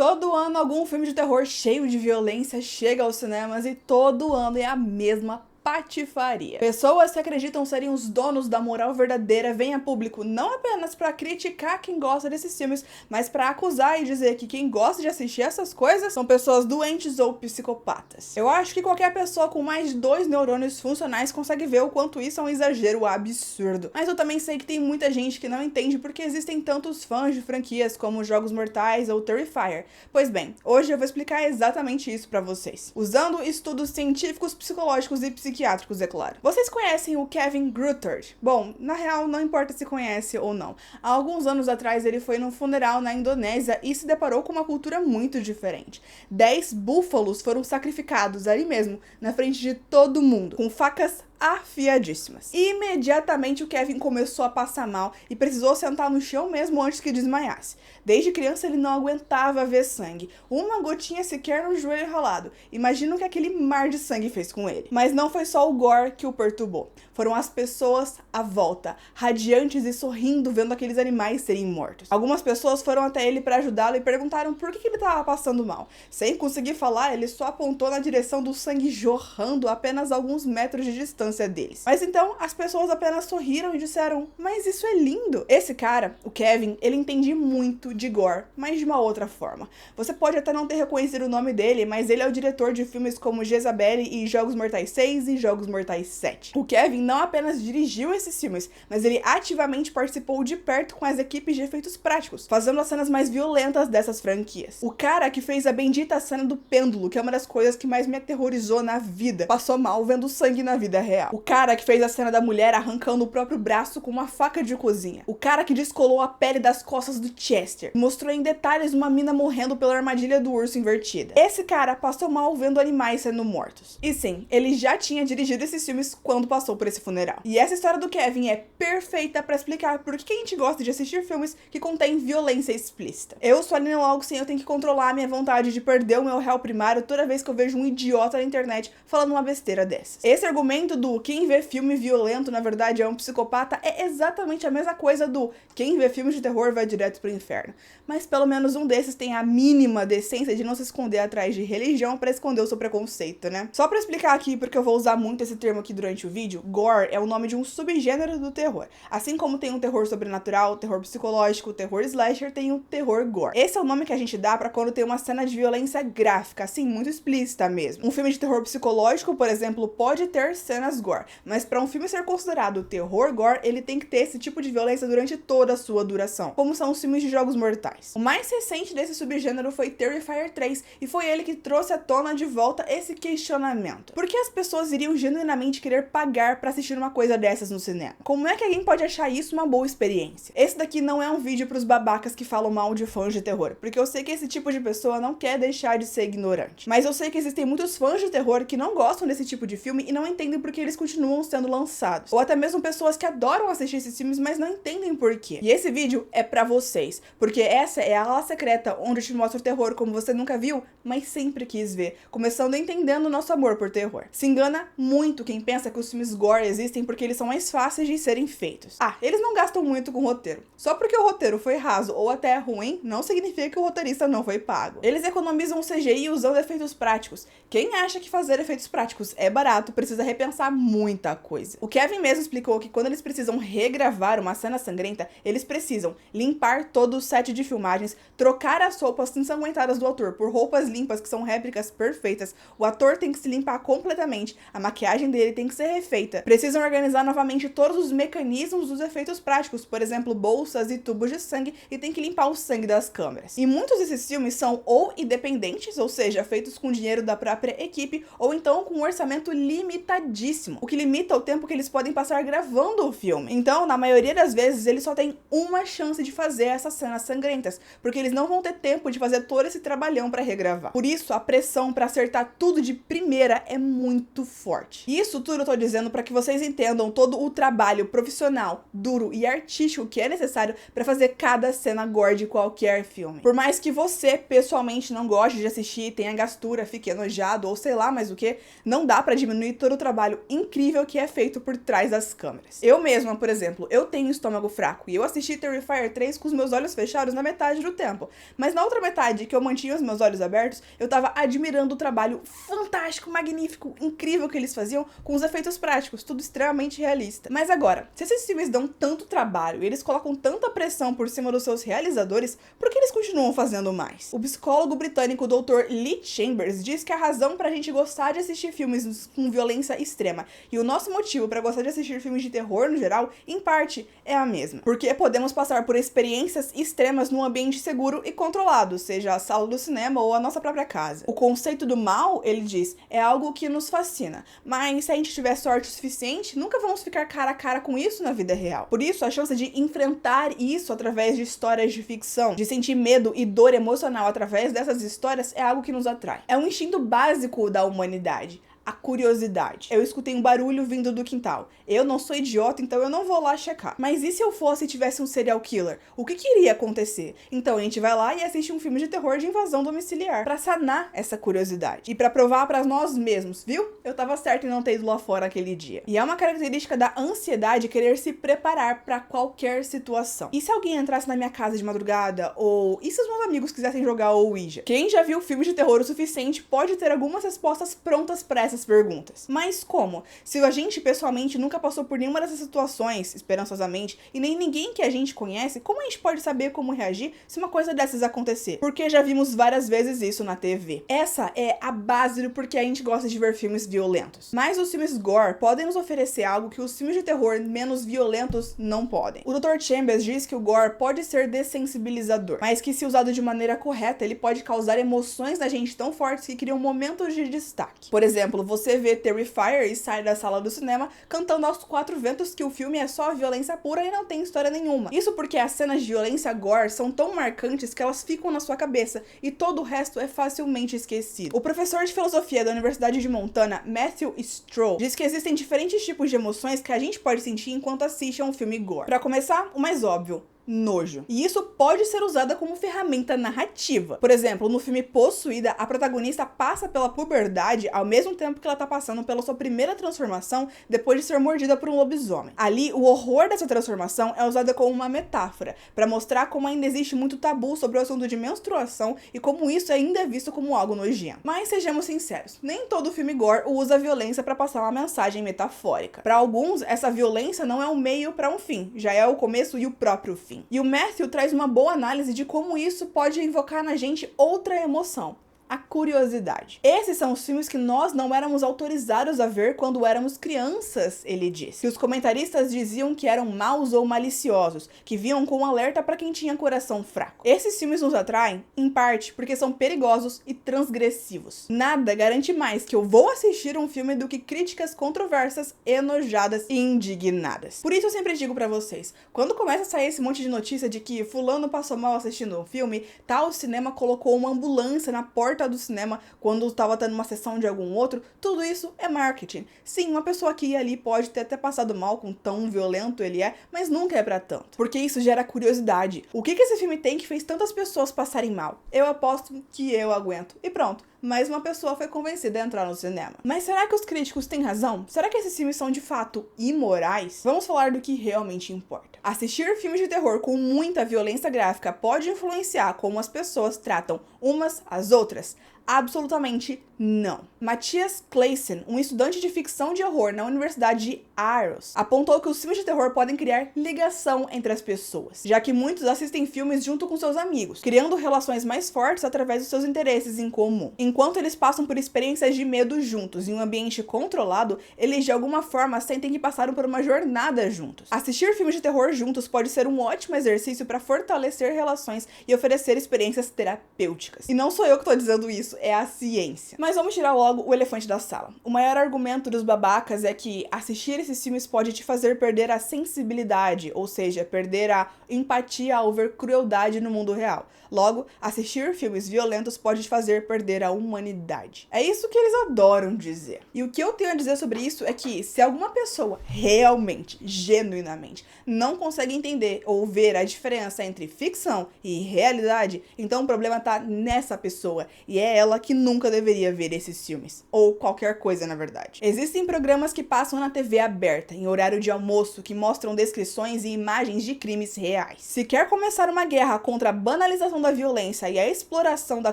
Todo ano algum filme de terror cheio de violência chega aos cinemas e todo ano é a mesma patifaria. Pessoas que acreditam serem os donos da moral verdadeira vêm a público não apenas para criticar quem gosta desses filmes, mas para acusar e dizer que quem gosta de assistir essas coisas são pessoas doentes ou psicopatas. Eu acho que qualquer pessoa com mais de 2 neurônios funcionais consegue ver o quanto isso é um exagero absurdo. Mas eu também sei que tem muita gente que não entende porque existem tantos fãs de franquias como Jogos Mortais ou Terrifier. Pois bem, hoje eu vou explicar exatamente isso para vocês, usando estudos científicos, psicológicos e psiquiátricos, é claro. Vocês conhecem o Kevin Gruttert? Bom, na real, não importa se conhece ou não. Há alguns anos atrás, ele foi num funeral na Indonésia e se deparou com uma cultura muito diferente. 10 búfalos foram sacrificados ali mesmo, na frente de todo mundo, com facas afiadíssimas. Imediatamente o Kevin começou a passar mal e precisou sentar no chão mesmo antes que desmaiasse. Desde criança ele não aguentava ver sangue, uma gotinha sequer no joelho ralado. Imagina o que aquele mar de sangue fez com ele. Mas não foi só o gore que o perturbou. Foram as pessoas à volta, radiantes e sorrindo vendo aqueles animais serem mortos. Algumas pessoas foram até ele para ajudá-lo e perguntaram por que ele estava passando mal. Sem conseguir falar, ele só apontou na direção do sangue jorrando a apenas alguns metros de distância deles. Mas então as pessoas apenas sorriram e disseram: mas isso é lindo. Esse cara, o Kevin, ele entendia muito de gore, mas de uma outra forma. Você pode até não ter reconhecido o nome dele, mas ele é o diretor de filmes como Jezabel e Jogos Mortais 6 e Jogos Mortais 7. O Kevin não apenas dirigiu esses filmes, mas ele ativamente participou de perto com as equipes de efeitos práticos, fazendo as cenas mais violentas dessas franquias. O cara que fez a bendita cena do pêndulo, que é uma das coisas que mais me aterrorizou na vida, passou mal vendo sangue na vida real. O cara que fez a cena da mulher arrancando o próprio braço com uma faca de cozinha. O cara que descolou a pele das costas do Chester. Mostrou em detalhes uma mina morrendo pela armadilha do urso invertida. Esse cara passou mal vendo animais sendo mortos. E sim, ele já tinha dirigido esses filmes quando passou por esse funeral. E essa história do Kevin é perfeita pra explicar por que a gente gosta de assistir filmes que contêm violência explícita. Eu sou a Nina Logo, sim, eu tenho que controlar a minha vontade de perder o meu réu primário toda vez que eu vejo um idiota na internet falando uma besteira dessas. Esse argumento do quem vê filme violento na verdade é um psicopata é exatamente a mesma coisa do quem vê filmes de terror vai direto pro inferno. Mas pelo menos um desses tem a mínima decência de não se esconder atrás de religião pra esconder o seu preconceito, né? Só pra explicar aqui, porque eu vou usar muito esse termo aqui durante o vídeo, gore é o nome de um subgênero do terror. Assim como tem um terror sobrenatural, terror psicológico, terror slasher, tem o terror gore. Esse é o nome que a gente dá pra quando tem uma cena de violência gráfica, assim, muito explícita mesmo. Um filme de terror psicológico, por exemplo, pode ter cenas gore, mas para um filme ser considerado terror gore, ele tem que ter esse tipo de violência durante toda a sua duração, como são os filmes de Jogos Mortais. O mais recente desse subgênero foi Terrifier 3, e foi ele que trouxe à tona de volta esse questionamento. Por que as pessoas iriam genuinamente querer pagar para assistir uma coisa dessas no cinema? Como é que alguém pode achar isso uma boa experiência? Esse daqui não é um vídeo pros babacas que falam mal de fãs de terror, porque eu sei que esse tipo de pessoa não quer deixar de ser ignorante. Mas eu sei que existem muitos fãs de terror que não gostam desse tipo de filme e não entendem porque eles continuam sendo lançados. Ou até mesmo pessoas que adoram assistir esses filmes, mas não entendem por quê. E esse vídeo é pra vocês, porque essa é a ala secreta onde eu te mostro o terror como você nunca viu, mas sempre quis ver, começando entendendo o nosso amor por terror. Se engana muito quem pensa que os filmes gore existem porque eles são mais fáceis de serem feitos. Ah, eles não gastam muito com roteiro. Só porque o roteiro foi raso ou até ruim, não significa que o roteirista não foi pago. Eles economizam CGI usando efeitos práticos. Quem acha que fazer efeitos práticos é barato, precisa repensar muita coisa. O Kevin mesmo explicou que quando eles precisam regravar uma cena sangrenta, eles precisam limpar todo o set de filmagens, trocar as roupas ensanguentadas do ator por roupas limpas que são réplicas perfeitas, o ator tem que se limpar completamente, a maquiagem dele tem que ser refeita, precisam organizar novamente todos os mecanismos dos efeitos práticos, por exemplo, bolsas e tubos de sangue, e tem que limpar o sangue das câmeras. E muitos desses filmes são ou independentes, ou seja, feitos com dinheiro da própria equipe, ou então com um orçamento limitadíssimo, o que limita o tempo que eles podem passar gravando o filme. Então, na maioria das vezes, eles só têm uma chance de fazer essas cenas sangrentas, porque eles não vão ter tempo de fazer todo esse trabalhão pra regravar. Por isso, a pressão pra acertar tudo de primeira é muito forte. E isso tudo eu tô dizendo pra que vocês entendam todo o trabalho profissional, duro e artístico que é necessário pra fazer cada cena gore de qualquer filme. Por mais que você, pessoalmente, não goste de assistir, tenha gastura, fique enojado ou sei lá mais o que, não dá pra diminuir todo o trabalho incrível que é feito por trás das câmeras. Eu mesma, por exemplo, eu tenho estômago fraco e eu assisti Terrifier 3 com os meus olhos fechados na metade do tempo, mas na outra metade, que eu mantinha os meus olhos abertos, eu tava admirando o trabalho fantástico, magnífico, incrível que eles faziam com os efeitos práticos, tudo extremamente realista. Mas agora, se esses filmes dão tanto trabalho e eles colocam tanta pressão por cima dos seus realizadores, por que eles continuam fazendo mais? O psicólogo britânico Dr. Lee Chambers diz que a razão pra gente gostar de assistir filmes com violência extrema e o nosso motivo pra gostar de assistir filmes de terror no geral, em parte, é a mesma. Porque podemos passar por experiências extremas num ambiente seguro e controlado, seja a sala do cinema ou a nossa própria casa. O conceito do mal, ele diz, é algo que nos fascina, mas se a gente tiver sorte o suficiente, nunca vamos ficar cara a cara com isso na vida real. Por isso, a chance de enfrentar isso através de histórias de ficção, de sentir medo e dor emocional através dessas histórias é algo que nos atrai. É um instinto básico da humanidade. A curiosidade. Eu escutei um barulho vindo do quintal. Eu não sou idiota, então eu não vou lá checar. Mas e se eu fosse e tivesse um serial killer? O que iria acontecer? Então a gente vai lá e assiste um filme de terror de invasão domiciliar pra sanar essa curiosidade. E pra provar pra nós mesmos, viu? Eu tava certo em não ter ido lá fora aquele dia. E é uma característica da ansiedade querer se preparar pra qualquer situação. E se alguém entrasse na minha casa de madrugada? Ou e se os meus amigos quisessem jogar o Ouija? Quem já viu filmes de terror o suficiente pode ter algumas respostas prontas pra essas perguntas. Mas como? Se a gente pessoalmente nunca passou por nenhuma dessas situações, esperançosamente, e nem ninguém que a gente conhece, como a gente pode saber como reagir se uma coisa dessas acontecer? Porque já vimos várias vezes isso na TV. Essa é a base do porquê a gente gosta de ver filmes violentos. Mas os filmes gore podem nos oferecer algo que os filmes de terror menos violentos não podem. O Dr. Chambers diz que o gore pode ser dessensibilizador, mas que se usado de maneira correta, ele pode causar emoções na gente tão fortes que criam momentos de destaque. Por exemplo, você vê Terrifier e sai da sala do cinema cantando aos quatro ventos que o filme é só violência pura e não tem história nenhuma. Isso porque as cenas de violência gore são tão marcantes que elas ficam na sua cabeça e todo o resto é facilmente esquecido. O professor de filosofia da Universidade de Montana, Matthew Stroh, diz que existem diferentes tipos de emoções que a gente pode sentir enquanto assiste a um filme gore. Pra começar, o mais óbvio: nojo. E isso pode ser usada como ferramenta narrativa. Por exemplo, no filme Possuída, a protagonista passa pela puberdade ao mesmo tempo que ela tá passando pela sua primeira transformação depois de ser mordida por um lobisomem. Ali, o horror dessa transformação é usada como uma metáfora, para mostrar como ainda existe muito tabu sobre o assunto de menstruação e como isso ainda é visto como algo nojento. Mas sejamos sinceros, nem todo filme gore usa a violência para passar uma mensagem metafórica. Para alguns, essa violência não é um meio para um fim, já é o começo e o próprio fim. E o Matthew traz uma boa análise de como isso pode invocar na gente outra emoção: a curiosidade. Esses são os filmes que nós não éramos autorizados a ver quando éramos crianças, ele disse. Que os comentaristas diziam que eram maus ou maliciosos, que vinham com um alerta para quem tinha coração fraco. Esses filmes nos atraem, em parte, porque são perigosos e transgressivos. Nada garante mais que eu vou assistir um filme do que críticas controversas, enojadas e indignadas. Por isso eu sempre digo pra vocês, quando começa a sair esse monte de notícia de que fulano passou mal assistindo um filme, tal cinema colocou uma ambulância na porta do cinema quando estava tendo uma sessão de algum outro, tudo isso é marketing. Sim, uma pessoa que ia ali pode ter até passado mal com tão violento ele é, mas nunca é pra tanto. Porque isso gera curiosidade. O que esse filme tem que fez tantas pessoas passarem mal? Eu aposto que eu aguento. E pronto. Mais uma pessoa foi convencida a entrar no cinema. Mas será que os críticos têm razão? Será que esses filmes são de fato imorais? Vamos falar do que realmente importa. Assistir filmes de terror com muita violência gráfica pode influenciar como as pessoas tratam umas às outras? Absolutamente não. Matthias Claesen, um estudante de ficção de horror na Universidade de Aarhus, apontou que os filmes de terror podem criar ligação entre as pessoas, já que muitos assistem filmes junto com seus amigos, criando relações mais fortes através dos seus interesses em comum. Enquanto eles passam por experiências de medo juntos em um ambiente controlado, eles de alguma forma sentem que passaram por uma jornada juntos. Assistir filmes de terror juntos pode ser um ótimo exercício para fortalecer relações e oferecer experiências terapêuticas. E não sou eu que tô dizendo isso, é a ciência. Mas vamos tirar logo o elefante da sala. O maior argumento dos babacas é que assistir esses filmes pode te fazer perder a sensibilidade, ou seja, perder a empatia ao ver crueldade no mundo real. Logo, assistir filmes violentos pode te fazer perder a humanidade. É isso que eles adoram dizer. E o que eu tenho a dizer sobre isso é que se alguma pessoa realmente, genuinamente, não consegue entender ou ver a diferença entre ficção e realidade, então o problema tá nessa pessoa. E é ela que nunca deveria ver esses filmes. Ou qualquer coisa, na verdade. Existem programas que passam na TV aberta, em horário de almoço, que mostram descrições e imagens de crimes reais. Se quer começar uma guerra contra a banalização da violência e a exploração da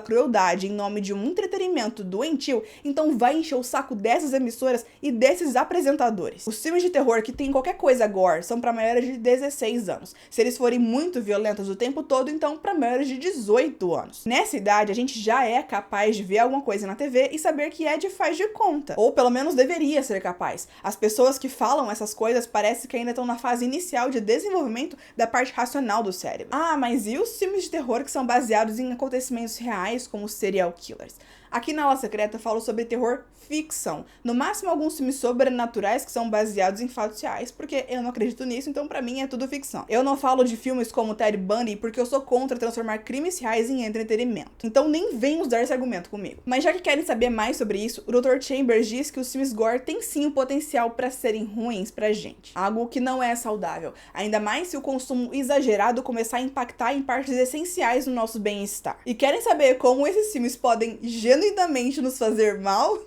crueldade em nome de um entretenimento doentio, então vai encher o saco dessas emissoras e desses apresentadores. Os filmes de terror que tem qualquer coisa gore são para maiores de 16 anos. Se eles forem muito violentos o tempo todo, então para maiores de 18 anos. Nessa idade, a gente já é capaz de ver alguma coisa na TV e saber que é de faz de conta. Ou pelo menos deveria ser capaz. As pessoas que falam essas coisas parece que ainda estão na fase inicial de desenvolvimento da parte racional do cérebro. Ah, mas e os filmes de terror que são baseados em acontecimentos reais, como serial killers? Aqui na Ala Secreta eu falo sobre terror ficção. No máximo alguns filmes sobrenaturais que são baseados em fatos reais, porque eu não acredito nisso, então pra mim é tudo ficção. Eu não falo de filmes como Ted Bundy porque eu sou contra transformar crimes reais em entretenimento. Então nem venham usar esse argumento comigo. Mas já que querem saber mais sobre isso, o Dr. Chambers diz que os filmes gore têm sim o potencial pra serem ruins pra gente. Algo que não é saudável. Ainda mais se o consumo exagerado começar a impactar em partes essenciais do nosso bem-estar. E querem saber como esses filmes podem genuinamente nos fazer mal?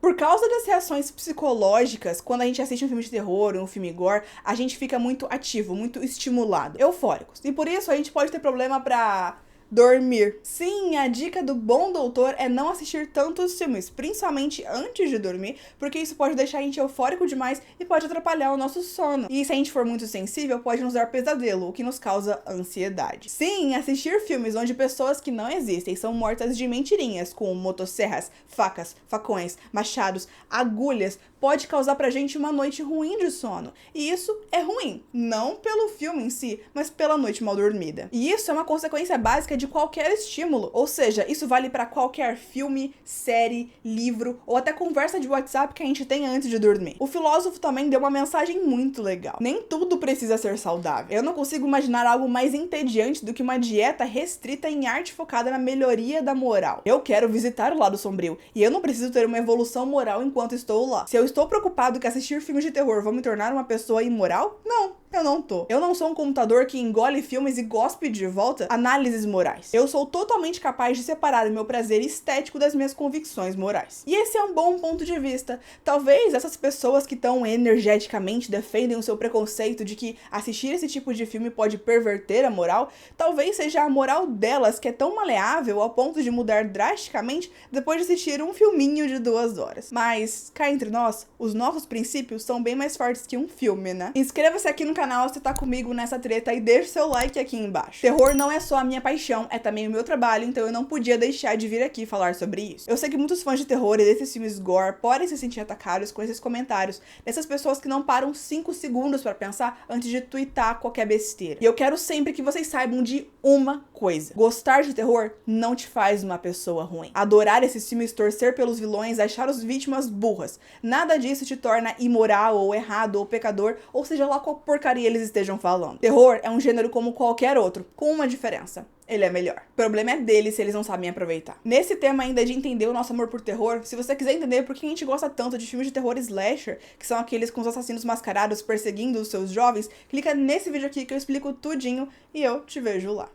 Por causa das reações psicológicas, quando a gente assiste um filme de terror ou um filme gore, a gente fica muito ativo, muito estimulado, eufóricos. E por isso a gente pode ter problema pra dormir. Sim, a dica do bom doutor é não assistir tantos filmes, principalmente antes de dormir, porque isso pode deixar a gente eufórico demais e pode atrapalhar o nosso sono. E se a gente for muito sensível, pode nos dar pesadelo, o que nos causa ansiedade. Sim, assistir filmes onde pessoas que não existem são mortas de mentirinhas, com motosserras, facas, facões, machados, agulhas, pode causar pra gente uma noite ruim de sono. E isso é ruim, não pelo filme em si, mas pela noite mal dormida. E isso é uma consequência básica de qualquer estímulo, ou seja, isso vale para qualquer filme, série, livro ou até conversa de WhatsApp que a gente tem antes de dormir. O filósofo também deu uma mensagem muito legal. Nem tudo precisa ser saudável. Eu não consigo imaginar algo mais entediante do que uma dieta restrita em arte focada na melhoria da moral. Eu quero visitar o lado sombrio e eu não preciso ter uma evolução moral enquanto estou lá. Se eu estou preocupado que assistir filmes de terror vão me tornar uma pessoa imoral? Não. Eu não tô. Eu não sou um computador que engole filmes e gospe de volta análises morais. Eu sou totalmente capaz de separar o meu prazer estético das minhas convicções morais. E esse é um bom ponto de vista. Talvez essas pessoas que tão energeticamente defendem o seu preconceito de que assistir esse tipo de filme pode perverter a moral, talvez seja a moral delas que é tão maleável ao ponto de mudar drasticamente depois de assistir um filminho de 2 horas. Mas, cá entre nós, os nossos princípios são bem mais fortes que um filme, né? Inscreva-se aqui no canal se tá comigo nessa treta e deixa seu like aqui embaixo. Terror não é só a minha paixão, é também o meu trabalho, então eu não podia deixar de vir aqui falar sobre isso. Eu sei que muitos fãs de terror e desses filmes gore podem se sentir atacados com esses comentários, dessas pessoas que não param 5 segundos pra pensar antes de twittar qualquer besteira. E eu quero sempre que vocês saibam de uma coisa: gostar de terror não te faz uma pessoa ruim. Adorar esses filmes, torcer pelos vilões, achar os vítimas burras, nada disso te torna imoral ou errado ou pecador, ou seja lá qual porcaria eles estejam falando. Terror é um gênero como qualquer outro, com uma diferença: ele é melhor. O problema é deles se eles não sabem aproveitar. Nesse tema ainda de entender o nosso amor por terror, se você quiser entender por que a gente gosta tanto de filmes de terror slasher, que são aqueles com os assassinos mascarados perseguindo os seus jovens, clica nesse vídeo aqui que eu explico tudinho e eu te vejo lá.